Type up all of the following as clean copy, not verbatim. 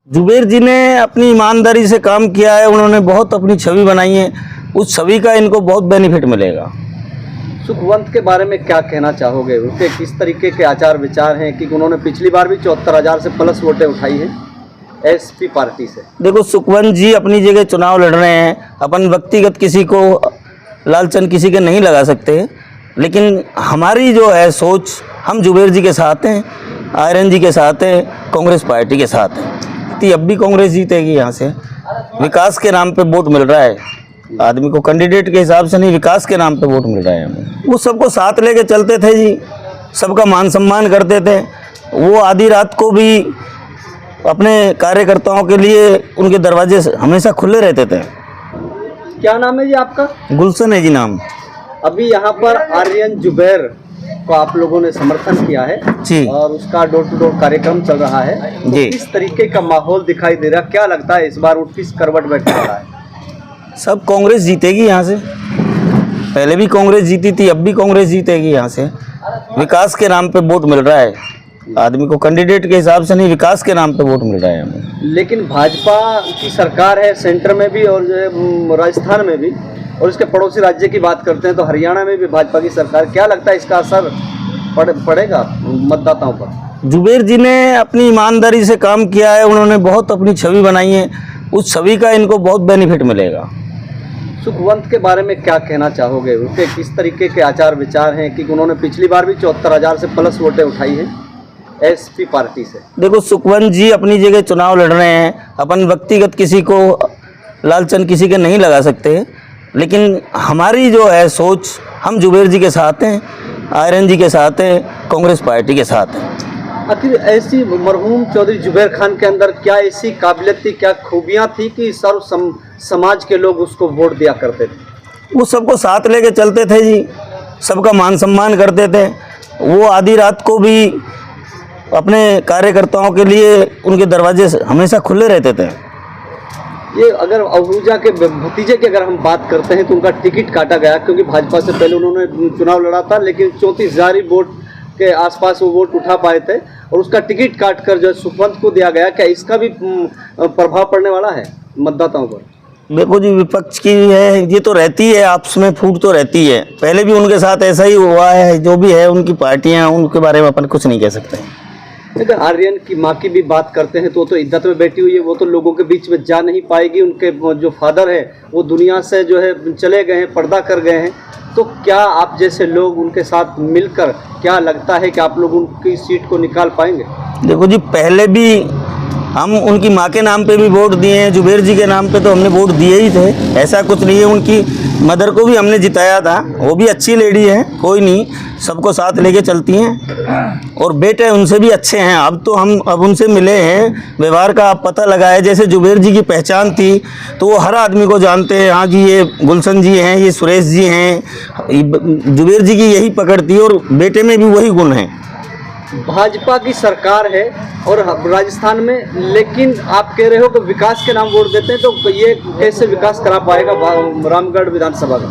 जुबेर जी ने अपनी ईमानदारी से काम किया है, उन्होंने बहुत अपनी छवि बनाई है, उस छवि का इनको बहुत बेनिफिट मिलेगा। सुखवंत के बारे में क्या कहना चाहोगे? उनके किस तरीके के आचार विचार हैं कि उन्होंने पिछली बार भी 74,000 से प्लस वोटें उठाई हैं एसपी पार्टी से? देखो, सुखवंत जी अपनी जगह चुनाव लड़ रहे हैं, अपन व्यक्तिगत किसी को लालचन किसी के नहीं लगा सकते, लेकिन हमारी जो है सोच, हम जुबेर जी के साथ हैं, आयरन जी के साथ हैं, कांग्रेस पार्टी के साथ हैं। तो अब भी कांग्रेस जीतेगी। यहाँ से विकास के नाम पे वोट मिल रहा है आदमी को, कैंडिडेट के हिसाब से नहीं, विकास के नाम पे वोट मिल रहा है हमें। वो सबको साथ लेके चलते थे जी, सबका मान सम्मान करते थे। वो आधी रात को भी अपने कार्यकर्ताओं के लिए उनके दरवाजे हमेशा खुले रहते थे। क्या नाम है जी आपका? गुलशन है जी नाम। अभी यहाँ पर आर्यन जुबैर को आप लोगों ने समर्थन किया है जी, और उसका डोर टू डोर कार्यक्रम चल रहा है, तो जी। किस तरीके का माहौल दिखाई दे रहा है? क्या लगता है इस बार वो किस करवट बैठने वाला है? सब कांग्रेस जीतेगी यहाँ से। पहले भी कांग्रेस जीती थी, अब भी कांग्रेस जीतेगी यहाँ से। विकास के नाम पे वोट मिल रहा है आदमी को, कैंडिडेट के हिसाब से नहीं, विकास के नाम पे वोट मिल रहा है हमें। लेकिन भाजपा की सरकार है सेंटर में भी और जो है राजस्थान में भी, और इसके पड़ोसी राज्य की बात करते हैं तो हरियाणा में भी भाजपा की सरकार। क्या लगता है इसका असर पड़ेगा मतदाताओं पर? जुबेर जी ने अपनी ईमानदारी से काम किया है, उन्होंने बहुत अपनी छवि बनाई है, उस छवि का इनको बहुत बेनिफिट मिलेगा। सुखवंत के बारे में क्या कहना चाहोगे? उनके किस तरीके के आचार विचार हैं कि उन्होंने पिछली बार भी 74,000 से प्लस वोटें उठाई हैं एसपी पार्टी से? देखो, सुखवंत जी अपनी जगह चुनाव लड़ रहे हैं, अपन व्यक्तिगत किसी को लालचन किसी के नहीं लगा सकते, लेकिन हमारी जो है सोच, हम जुबेर जी के साथ हैं, आयरन जी के साथ हैं, कांग्रेस पार्टी के साथ हैं। आखिर ऐसी मरहूम चौधरी जुबैर खान के अंदर क्या ऐसी काबिलियत थी, क्या खूबियां थी कि समाज के लोग उसको वोट दिया करते थे? वो सबको साथ लेके चलते थे जी, सबका मान सम्मान करते थे। वो आधी रात को भी अपने कार्यकर्ताओं के लिए उनके दरवाजे हमेशा खुले रहते थे। ये अगर आहूजा के भतीजे की अगर हम बात करते हैं तो उनका टिकट काटा गया, क्योंकि भाजपा से पहले उन्होंने चुनाव लड़ा था, लेकिन 34,000 वोट के आसपास वो वोट उठा पाए थे और उसका टिकट काटकर जो सुखवंत को दिया गया। क्या इसका भी प्रभाव पड़ने वाला है मतदाताओं पर? देखो जी, विपक्ष की है ये तो रहती है, आपस में फूट तो रहती है, पहले भी उनके साथ ऐसा ही हुआ है। जो भी है उनकी पार्टियां, उनके बारे में अपन कुछ नहीं कह सकते। अगर आर्यन की माँ की भी बात करते हैं तो इद्दत में बैठी हुई है, वो तो लोगों के बीच में जा नहीं पाएगी। उनके जो फादर है वो दुनिया से जो है चले गए हैं, पर्दा कर गए हैं। तो क्या आप जैसे लोग उनके साथ मिलकर, क्या लगता है कि आप लोग उनकी सीट को निकाल पाएंगे? देखो जी, पहले भी हम उनकी माँ के नाम पे भी वोट दिए हैं, जुबेर जी के नाम पे तो हमने वोट दिए ही थे, ऐसा कुछ नहीं है। उनकी मदर को भी हमने जिताया था, वो भी अच्छी लेडी है, कोई नहीं, सबको साथ लेके चलती हैं, और बेटे उनसे भी अच्छे हैं। अब उनसे मिले हैं, व्यवहार का आप पता लगाया। जैसे जुबेर जी की पहचान थी तो वो हर आदमी को जानते हैं, हाँ जी ये गुलशन जी हैं, ये सुरेश जी हैं, जुबेर जी की यही पकड़ थी, और बेटे में भी वही गुण हैं। भाजपा की सरकार है और राजस्थान में, लेकिन आप कह रहे हो कि विकास के नाम वोट देते हैं, तो ये कैसे विकास करा पाएगा रामगढ़ विधानसभा का?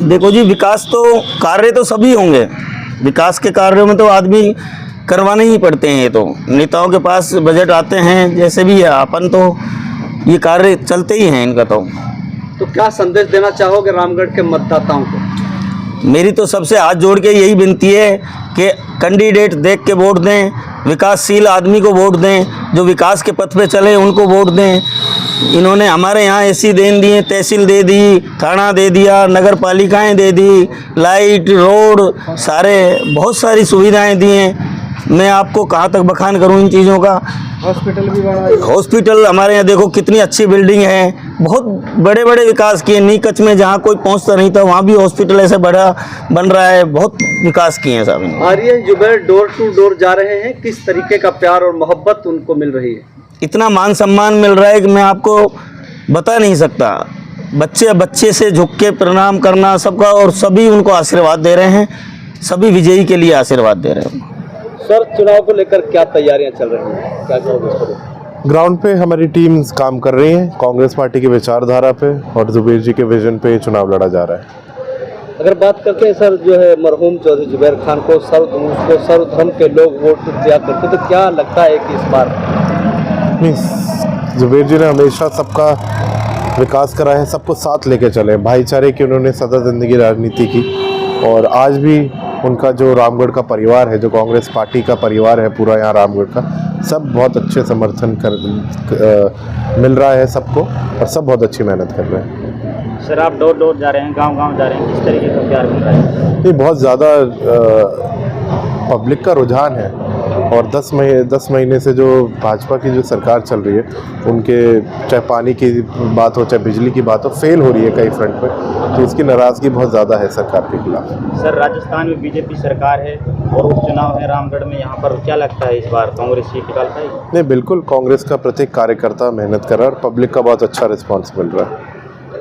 देखो जी, विकास तो कार्य तो सभी होंगे, विकास के कार्यों में तो आदमी करवाने ही पड़ते हैं। ये तो नेताओं के पास बजट आते हैं, जैसे भी है, अपन तो ये कार्य चलते ही हैं इनका। तो क्या संदेश देना चाहोगे रामगढ़ के मतदाताओं को? मेरी तो सबसे हाथ जोड़ के यही विनती है कि कैंडिडेट देख के वोट दें, विकासशील आदमी को वोट दें, जो विकास के पथ पे चले उनको वोट दें। इन्होंने हमारे यहाँ ऐसी देन दी है, तहसील दे दी, थाना दे दिया, नगर पालिकाएँ दे दी, लाइट, रोड, सारे बहुत सारी सुविधाएं दी हैं। मैं आपको कहाँ तक बखान करूँ इन चीज़ों का। हॉस्पिटल भी बना है। हॉस्पिटल हमारे यहाँ देखो कितनी अच्छी बिल्डिंग है, बहुत बड़े बड़े विकास किए। नीकच में जहाँ कोई पहुँचता नहीं था वहाँ भी हॉस्पिटल ऐसे बड़ा बन रहा है, बहुत विकास किए हैं साहब। Aryan Zubair door to door जा रहे हैं, किस तरीके का प्यार और मोहब्बत उनको मिल रही है? इतना मान सम्मान मिल रहा है कि मैं आपको बता नहीं सकता। बच्चे से झुक के प्रणाम करना सबका, और सभी उनको आशीर्वाद दे रहे हैं, सभी विजयी के लिए आशीर्वाद दे रहे हैं। सर, चुनाव को लेकर क्या तैयारियां चल रही हैं, क्या कहोगे इस पर? ग्राउंड पे हमारी टीम काम कर रही है, कांग्रेस पार्टी की विचारधारा पे और जुबेर जी के विजन पे चुनाव लड़ा जा रहा है। अगर बात करते हैं सर, जो है मरहूम चौधरी जुबैर खान को सर्वधर्म के लोग वोट दिया करते, तो क्या लगता है कि इस बार जुबेर जी ने हमेशा सबका विकास करा है, सबको साथ लेके चले, भाईचारे की उन्होंने सदा ज़िंदगी राजनीति की। और आज भी उनका जो रामगढ़ का परिवार है, जो कांग्रेस पार्टी का परिवार है पूरा यहाँ रामगढ़ का, सब बहुत अच्छे समर्थन मिल रहा है सबको, और सब बहुत अच्छी मेहनत कर रहे हैं। सर आप डोर डोर जा रहे हैं, गांव-गांव जा रहे हैं, किस तरीके का प्यार मिल रहा है? ये बहुत ज़्यादा पब्लिक का रुझान है, और 10 महीने से जो भाजपा की जो सरकार चल रही है, उनके चाहे पानी की बात हो चाहे बिजली की बात हो, फेल हो रही है कई फ्रंट पे, तो उसकी नाराज़गी बहुत ज़्यादा है सरकार के खिलाफ। सर राजस्थान में बीजेपी सरकार है और उपचुनाव है रामगढ़ में, यहाँ पर क्या लगता है इस बार कांग्रेस सीट निकाल पाएगी? नहीं, बिल्कुल कांग्रेस का प्रत्येक कार्यकर्ता मेहनत कर रहा है और पब्लिक का बहुत अच्छा रिस्पॉन्स मिल रहा है।